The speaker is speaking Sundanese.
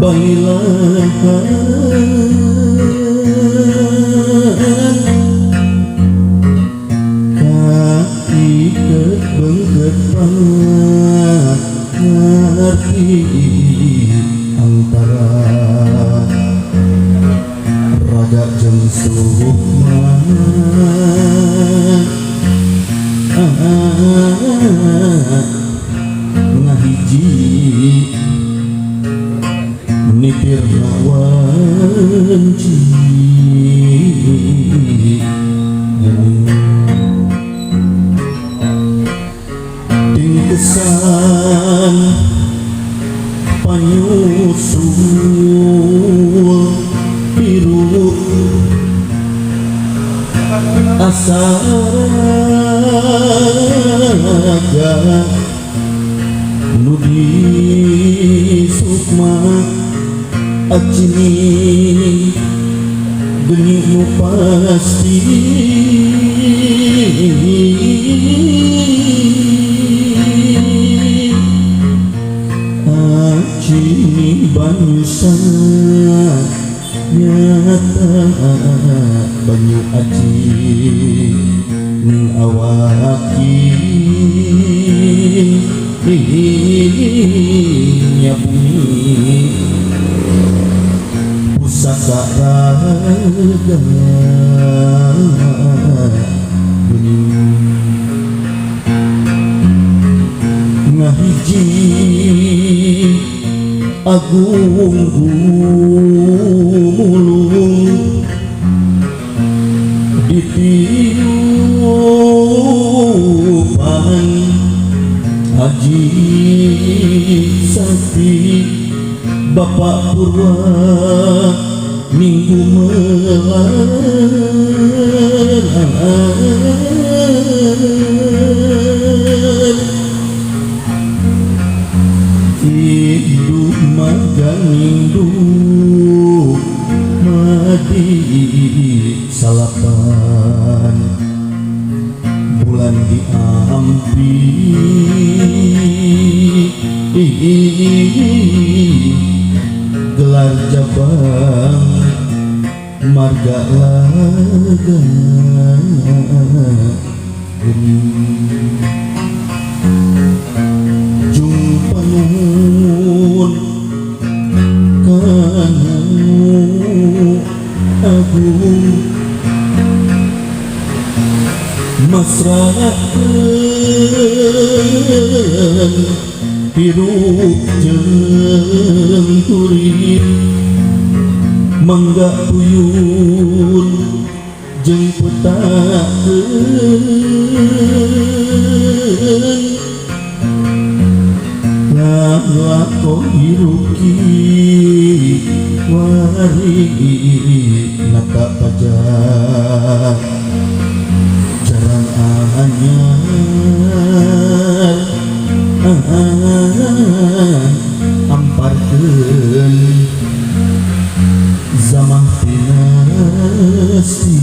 bailahan kaki kebenget ngerti antara raga jeung sukma ngahiji nitir wanci tingkesan panyusul biru asaraga nudi sukma acini genimu pasti acini banyusan nyata banyu aji ning awakin nya bumi pusaka raga ngahiji agung mulung ditiupan haji sakti Bapak Purwa minggu melar hidup maganindu madi salapan bulan diampi gelar jabang marga laga jumpa nuhun kanu agung masrahakeun hirup jeung urip mangga puyun jeung petakeun ngalakon hirup ki wari nata pajak jarang anyar amparkeun zaman dinasti